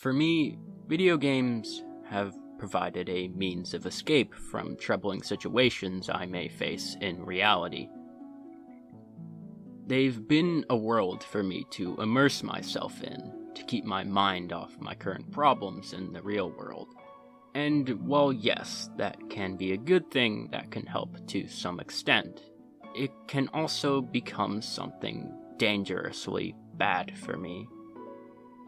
For me, video games have provided a means of escape from troubling situations I may face in reality. They've been a world for me to immerse myself in, to keep my mind off my current problems in the real world. And while yes, that can be a good thing that can help to some extent, it can also become something dangerously bad for me.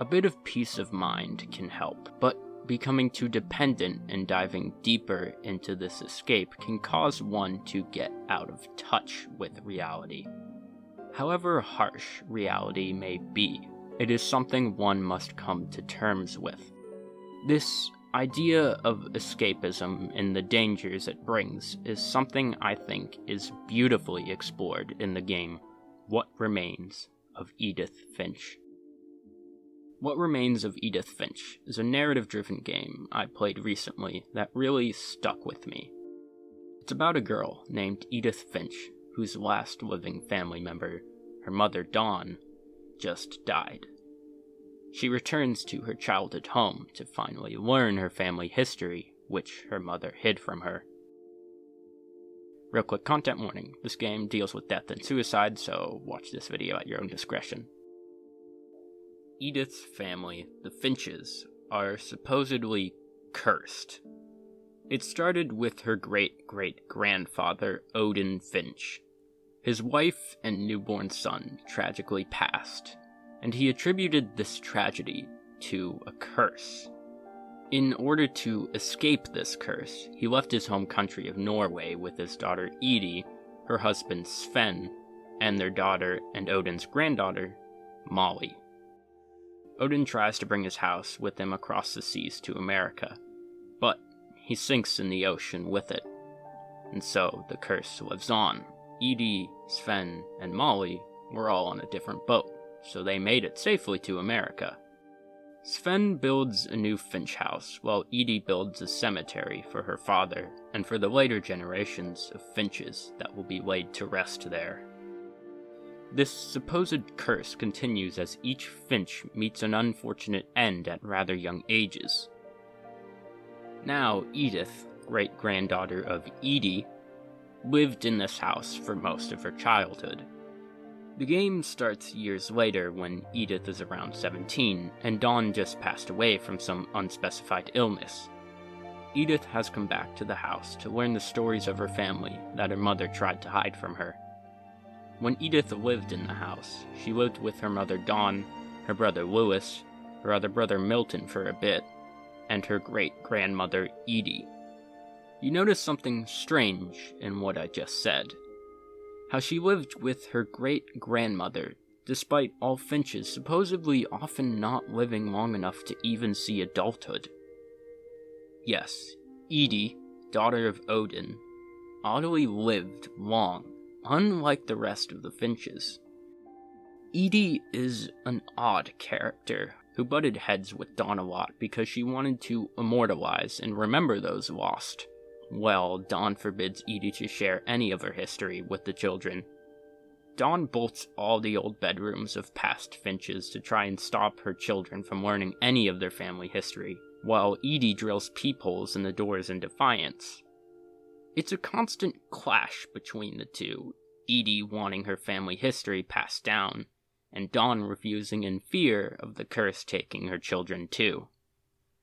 A bit of peace of mind can help, but becoming too dependent and diving deeper into this escape can cause one to get out of touch with reality. However harsh reality may be, it is something one must come to terms with. This idea of escapism and the dangers it brings is something I think is beautifully explored in the game What Remains of Edith Finch. What Remains of Edith Finch is a narrative-driven game I played recently that really stuck with me. It's about a girl named Edith Finch whose last living family member, her mother Dawn, just died. She returns to her childhood home to finally learn her family history, which her mother hid from her. Real quick content warning, this game deals with death and suicide, so watch this video at your own discretion. Edith's family, the Finches, are supposedly cursed. It started with her great-great-grandfather, Odin Finch. His wife and newborn son tragically passed, and he attributed this tragedy to a curse. In order to escape this curse, he left his home country of Norway with his daughter Edie, her husband Sven, and their daughter and Odin's granddaughter, Molly. Odin tries to bring his house with him across the seas to America, but he sinks in the ocean with it, and so the curse lives on. Edie, Sven, and Molly were all on a different boat, so they made it safely to America. Sven builds a new Finch house, while Edie builds a cemetery for her father and for the later generations of Finches that will be laid to rest there. This supposed curse continues as each Finch meets an unfortunate end at rather young ages. Now, Edith, great-granddaughter of Edie, lived in this house for most of her childhood. The game starts years later when Edith is around 17, and Dawn just passed away from some unspecified illness. Edith has come back to the house to learn the stories of her family that her mother tried to hide from her. When Edith lived in the house, she lived with her mother Dawn, her brother Lewis, her other brother Milton for a bit, and her great-grandmother Edie. You notice something strange in what I just said. How she lived with her great-grandmother, despite all Finches supposedly often not living long enough to even see adulthood. Yes, Edie, daughter of Odin, oddly lived long, unlike the rest of the Finches. Edie is an odd character who butted heads with Dawn a lot because she wanted to immortalize and remember those lost. Well, Dawn forbids Edie to share any of her history with the children. Dawn bolts all the old bedrooms of past Finches to try and stop her children from learning any of their family history, while Edie drills peepholes in the doors in defiance. It's a constant clash between the two, Edie wanting her family history passed down, and Dawn refusing in fear of the curse taking her children too.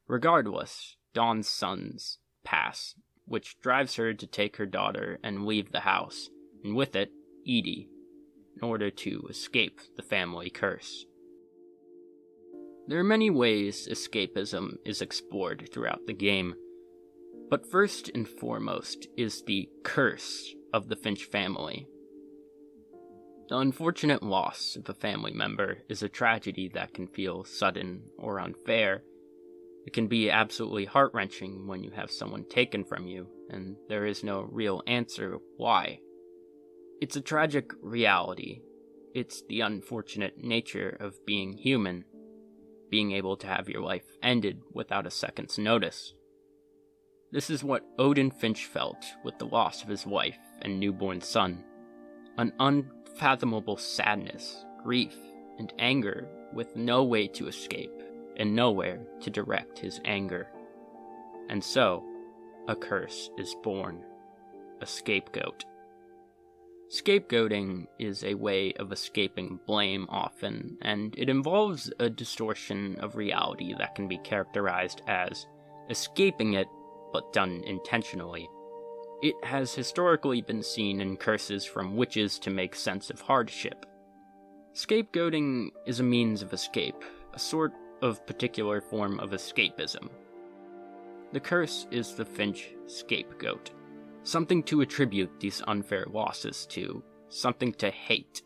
Regardless, Dawn's sons pass, which drives her to take her daughter and leave the house, and with it, Edie, in order to escape the family curse. There are many ways escapism is explored throughout the game, but first and foremost is the curse of the Finch family. The unfortunate loss of a family member is a tragedy that can feel sudden or unfair. It can be absolutely heart-wrenching when you have someone taken from you, and there is no real answer why. It's a tragic reality. It's the unfortunate nature of being human, being able to have your life ended without a second's notice. This is what Odin Finch felt with the loss of his wife and newborn son. An unfathomable sadness, grief, and anger with no way to escape, and nowhere to direct his anger. And so, a curse is born, a scapegoat. Scapegoating is a way of escaping blame often, and it involves a distortion of reality that can be characterized as escaping it, but done intentionally. It has historically been seen in curses from witches to make sense of hardship. Scapegoating is a means of escape, a sort of particular form of escapism. The curse is the Finch scapegoat, something to attribute these unfair losses to, something to hate,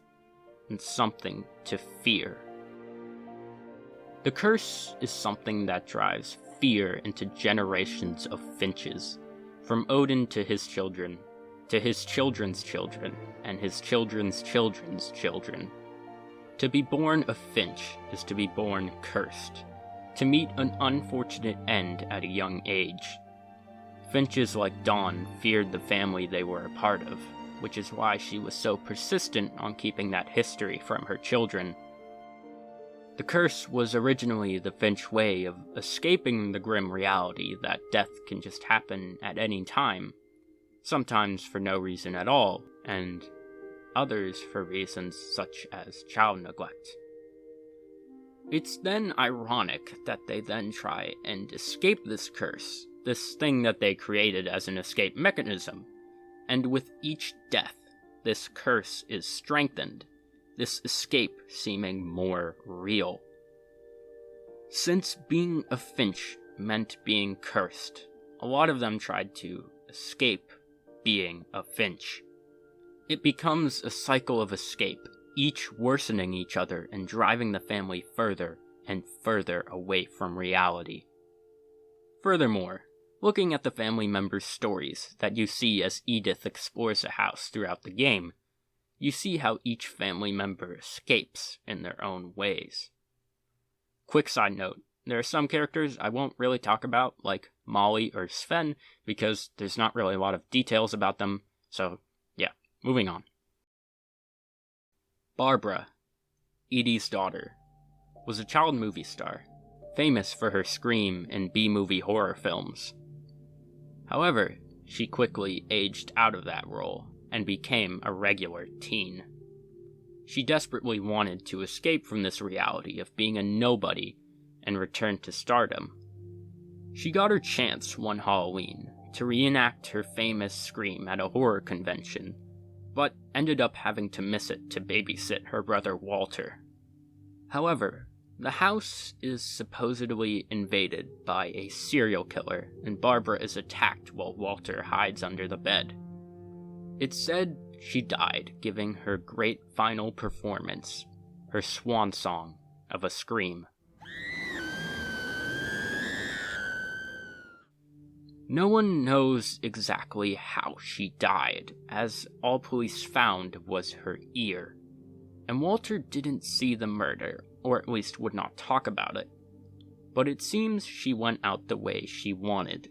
and something to fear. The curse is something that drives fear into generations of Finches, from Odin to his children, to his children's children, and his children's children's children. To be born a Finch is to be born cursed, to meet an unfortunate end at a young age. Finches like Dawn feared the family they were a part of, which is why she was so persistent on keeping that history from her children. The curse was originally the Finch way of escaping the grim reality that death can just happen at any time, sometimes for no reason at all, and others for reasons such as child neglect. It's then ironic that they then try and escape this curse, this thing that they created as an escape mechanism, and with each death, this curse is strengthened, this escape seeming more real. Since being a Finch meant being cursed, a lot of them tried to escape being a Finch. It becomes a cycle of escape, each worsening each other and driving the family further and further away from reality. Furthermore, looking at the family members' stories that you see as Edith explores a house throughout the game, you see how each family member escapes in their own ways. Quick side note, there are some characters I won't really talk about, like Molly or Sven, because there's not really a lot of details about them, so yeah, moving on. Barbara, Edie's daughter, was a child movie star, famous for her scream in B-movie horror films. However, she quickly aged out of that role and became a regular teen. She desperately wanted to escape from this reality of being a nobody and return to stardom. She got her chance one Halloween to reenact her famous scream at a horror convention, but ended up having to miss it to babysit her brother Walter. However, the house is supposedly invaded by a serial killer, and Barbara is attacked while Walter hides under the bed. It's said she died giving her great final performance, her swan song of a scream. No one knows exactly how she died, as all police found was her ear, and Walter didn't see the murder, or at least would not talk about it. But it seems she went out the way she wanted.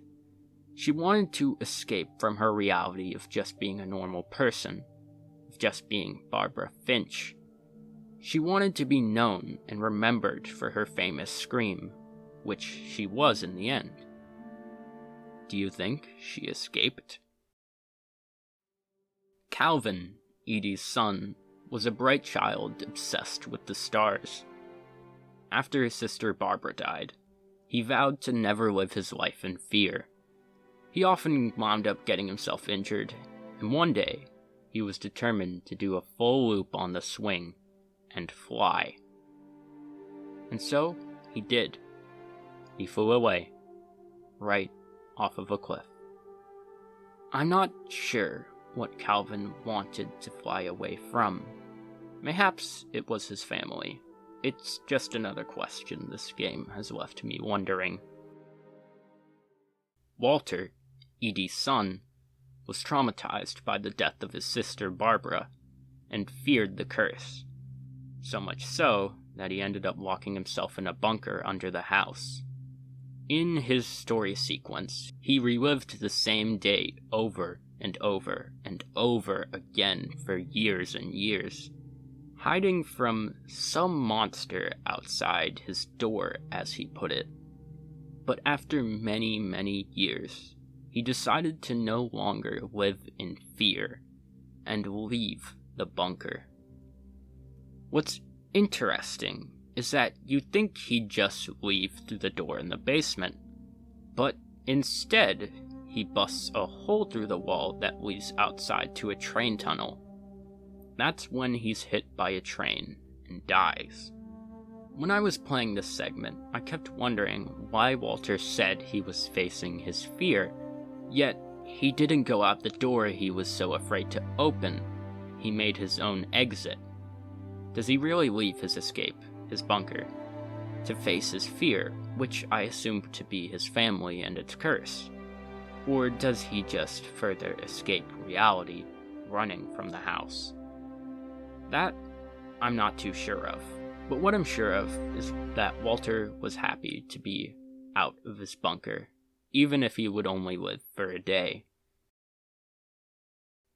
She wanted to escape from her reality of just being a normal person, of just being Barbara Finch. She wanted to be known and remembered for her famous scream, which she was in the end. Do you think she escaped? Calvin, Edie's son, was a bright child obsessed with the stars. After his sister Barbara died, he vowed to never live his life in fear. He often wound up getting himself injured, and one day, he was determined to do a full loop on the swing and fly. And so, he did. He flew away, right off of a cliff. I'm not sure what Calvin wanted to fly away from. Mayhaps it was his family. It's just another question this game has left me wondering. Walter, Edie's son, was traumatized by the death of his sister Barbara, and feared the curse. So much so that he ended up locking himself in a bunker under the house. In his story sequence, he relived the same day over and over and over again for years and years, hiding from some monster outside his door, as he put it. But after many, many years, he decided to no longer live in fear and leave the bunker. What's interesting is that you'd think he'd just leave through the door in the basement, but instead, he busts a hole through the wall that leads outside to a train tunnel. That's when he's hit by a train and dies. When I was playing this segment, I kept wondering why Walter said he was facing his fear, yet he didn't go out the door he was so afraid to open. He made his own exit. Does he really leave his escape, his bunker, to face his fear, which I assume to be his family and its curse? Or does he just further escape reality, running from the house? That I'm not too sure of. But what I'm sure of is that Walter was happy to be out of his bunker, even if he would only live for a day.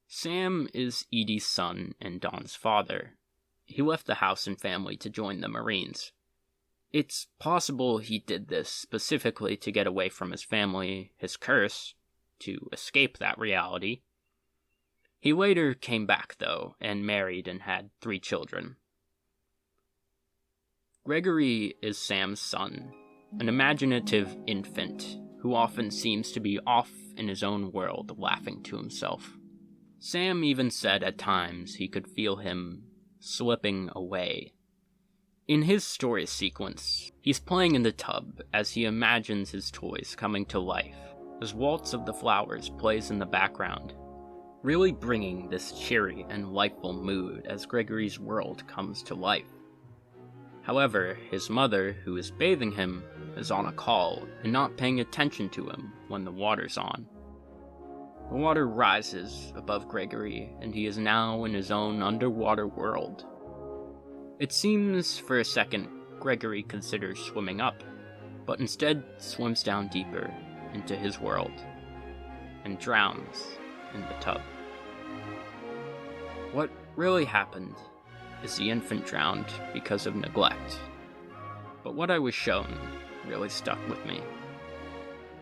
Sam is Edie's son and Don's father. He left the house and family to join the Marines. It's possible he did this specifically to get away from his family, his curse, to escape that reality. He later came back, though, and married and had 3 children. Gregory is Sam's son, an imaginative infant who often seems to be off in his own world, laughing to himself. Sam even said at times he could feel him slipping away. In his story sequence, he's playing in the tub as he imagines his toys coming to life, as Waltz of the Flowers plays in the background, really bringing this cheery and lifeful mood as Gregory's world comes to life. However, his mother, who is bathing him, is on a call and not paying attention to him when the water's on. The water rises above Gregory, and he is now in his own underwater world. It seems for a second Gregory considers swimming up, but instead swims down deeper into his world and drowns in the tub. What really happened is the infant drowned because of neglect, but what I was shown really stuck with me.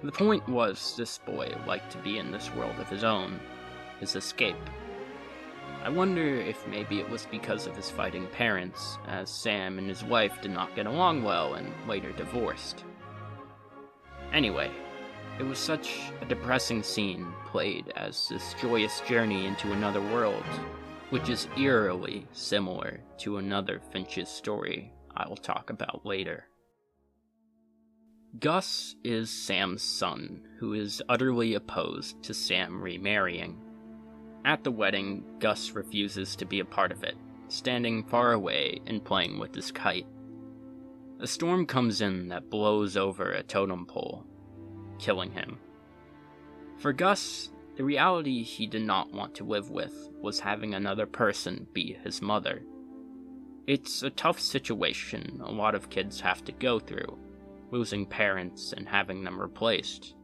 The point was this boy liked to be in this world of his own, his escape. I wonder if maybe it was because of his fighting parents, as Sam and his wife did not get along well and later divorced. Anyway, it was such a depressing scene played as this joyous journey into another world, which is eerily similar to another Finch's story I'll talk about later. Gus is Sam's son, who is utterly opposed to Sam remarrying. At the wedding, Gus refuses to be a part of it, standing far away and playing with his kite. A storm comes in that blows over a totem pole, killing him. For Gus, the reality he did not want to live with was having another person be his mother. It's a tough situation a lot of kids have to go through, losing parents and having them replaced.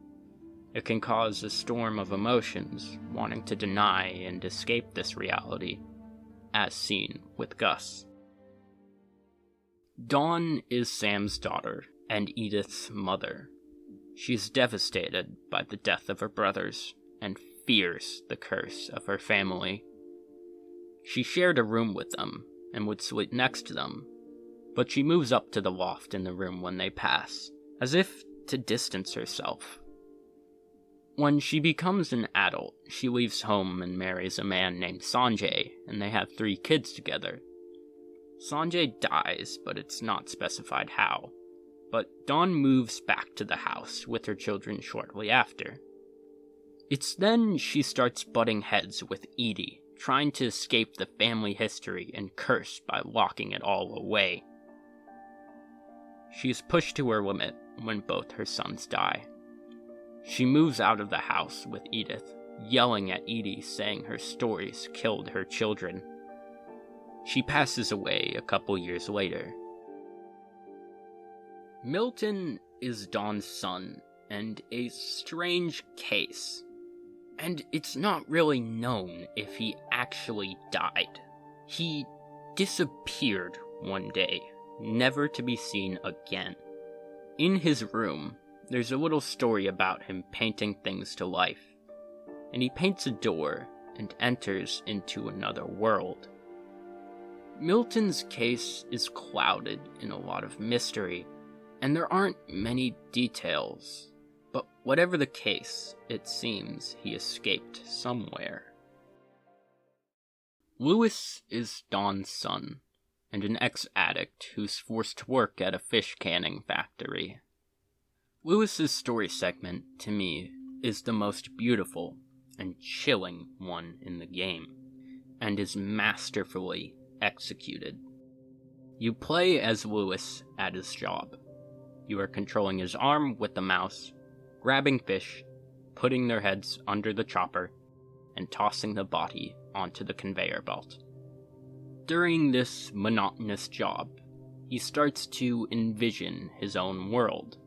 It can cause a storm of emotions, wanting to deny and escape this reality, as seen with Gus. Dawn is Sam's daughter and Edith's mother. She's devastated by the death of her brothers and fears the curse of her family. She shared a room with them and would sleep next to them, but she moves up to the loft in the room when they pass, as if to distance herself. When she becomes an adult, she leaves home and marries a man named Sanjay, and they have 3 kids together. Sanjay dies, but it's not specified how. But Dawn moves back to the house with her children shortly after. It's then she starts butting heads with Edie, trying to escape the family history and curse by locking it all away. She is pushed to her limit when both her sons die. She moves out of the house with Edith, yelling at Edie, saying her stories killed her children. She passes away a couple years later. Milton is Dawn's son, and a strange case. And it's not really known if he actually died. He disappeared one day, never to be seen again. In his room, there's a little story about him painting things to life, and he paints a door and enters into another world. Milton's case is clouded in a lot of mystery, and there aren't many details, but whatever the case, it seems he escaped somewhere. Lewis is Don's son, and an ex-addict who's forced to work at a fish canning factory. Lewis's story segment, to me, is the most beautiful and chilling one in the game, and is masterfully executed. You play as Lewis at his job. You are controlling his arm with the mouse, grabbing fish, putting their heads under the chopper, and tossing the body onto the conveyor belt. During this monotonous job, he starts to envision his own world.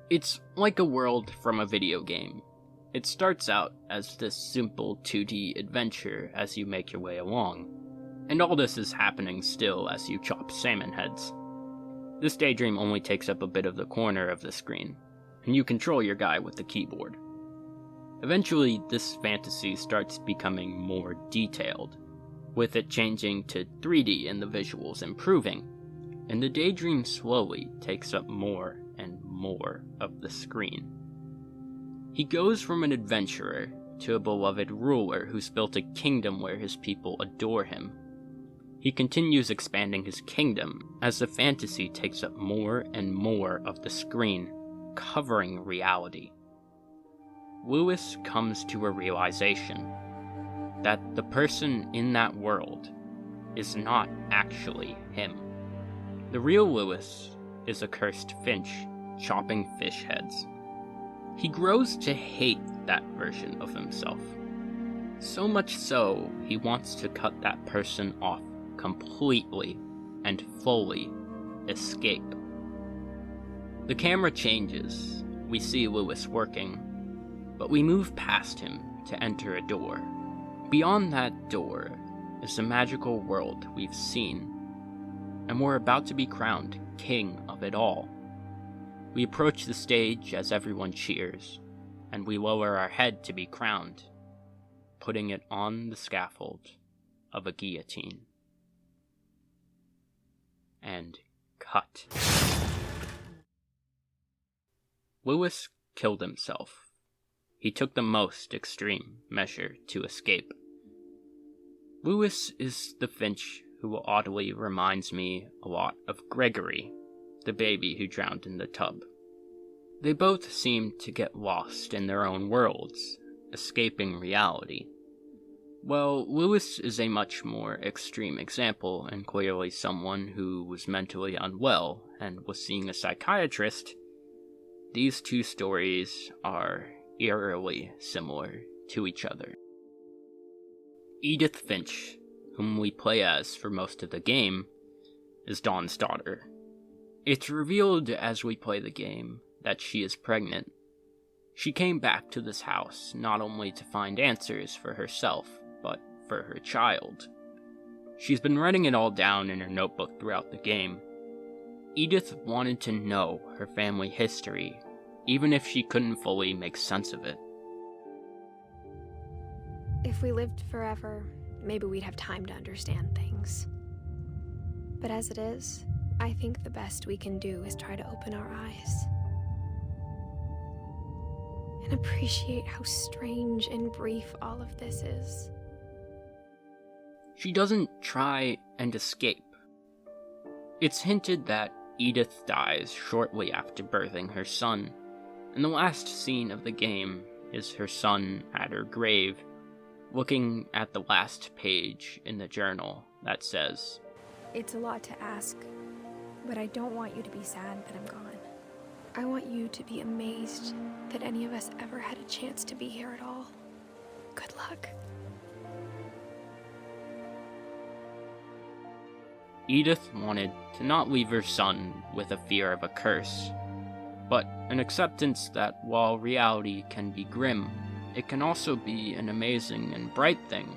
It's like a world from a video game. It starts out as this simple 2D adventure as you make your way along, and all this is happening still as you chop salmon heads. This daydream only takes up a bit of the corner of the screen, and you control your guy with the keyboard. Eventually, this fantasy starts becoming more detailed, with it changing to 3D and the visuals improving, and the daydream slowly takes up more and more of the screen. He goes from an adventurer to a beloved ruler who's built a kingdom where his people adore him. He continues expanding his kingdom as the fantasy takes up more and more of the screen, covering reality. Lewis comes to a realization that the person in that world is not actually him. The real Lewis is a cursed finch chopping fish heads. He grows to hate that version of himself. So much so, he wants to cut that person off completely and fully escape. The camera changes. We see Lewis working, but we move past him to enter a door. Beyond that door is the magical world we've seen, and we're about to be crowned king of it all. We approach the stage as everyone cheers, and we lower our head to be crowned, putting it on the scaffold of a guillotine. And cut. Lewis killed himself. He took the most extreme measure to escape. Lewis is the finch who oddly reminds me a lot of Gregory, the baby who drowned in the tub. They both seem to get lost in their own worlds, escaping reality. Well, Lewis is a much more extreme example, and clearly someone who was mentally unwell and was seeing a psychiatrist. These two stories are eerily similar to each other. Edith Finch, whom we play as for most of the game, is Dawn's daughter. It's revealed as we play the game that she is pregnant. She came back to this house not only to find answers for herself, but for her child. She's been writing it all down in her notebook throughout the game. Edith wanted to know her family history, even if she couldn't fully make sense of it. If we lived forever, maybe we'd have time to understand things. But as it is, I think the best we can do is try to open our eyes. And appreciate how strange and brief all of this is. She doesn't try and escape. It's hinted that Edith dies shortly after birthing her son, and the last scene of the game is her son at her grave, looking at the last page in the journal that says, "It's a lot to ask, but I don't want you to be sad that I'm gone. I want you to be amazed that any of us ever had a chance to be here at all. Good luck." Edith wanted to not leave her son with a fear of a curse, but an acceptance that while reality can be grim, it can also be an amazing and bright thing,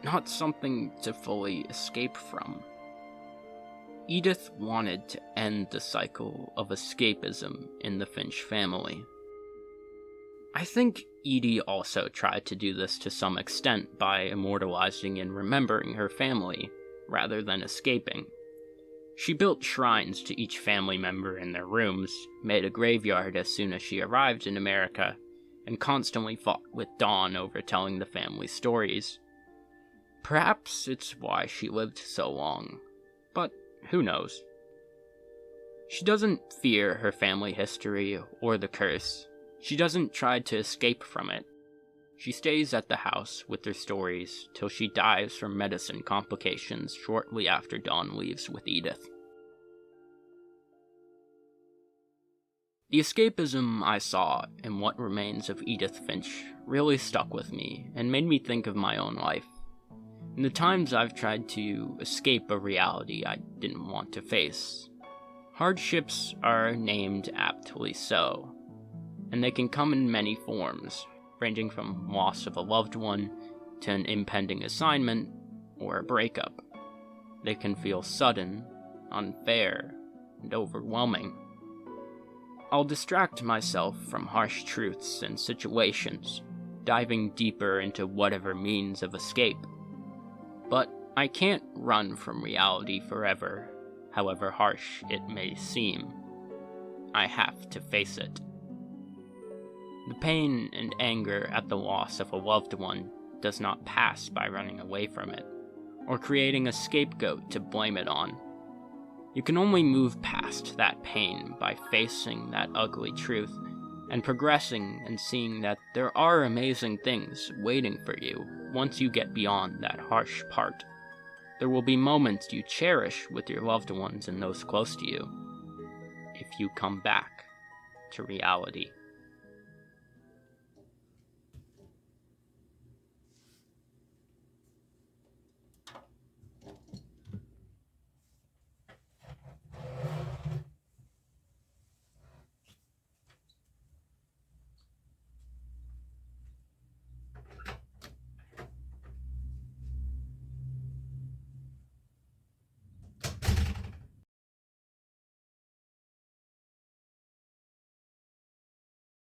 not something to fully escape from. Edith wanted to end the cycle of escapism in the Finch family. I think Edie also tried to do this to some extent by immortalizing and remembering her family, rather than escaping. She built shrines to each family member in their rooms, made a graveyard as soon as she arrived in America, and constantly fought with Dawn over telling the family stories. Perhaps it's why she lived so long, but who knows? She doesn't fear her family history or the curse. She doesn't try to escape from it. She stays at the house with her stories till she dies from medicine complications shortly after Dawn leaves with Edith. The escapism I saw in what remains of Edith Finch really stuck with me and made me think of my own life. In the times I've tried to escape a reality I didn't want to face, hardships are named aptly so, and they can come in many forms, ranging from loss of a loved one to an impending assignment or a breakup. They can feel sudden, unfair, and overwhelming. I'll distract myself from harsh truths and situations, diving deeper into whatever means of escape. But I can't run from reality forever, however harsh it may seem. I have to face it. The pain and anger at the loss of a loved one does not pass by running away from it, or creating a scapegoat to blame it on. You can only move past that pain by facing that ugly truth, and progressing and seeing that there are amazing things waiting for you once you get beyond that harsh part. There will be moments you cherish with your loved ones and those close to you, if you come back to reality.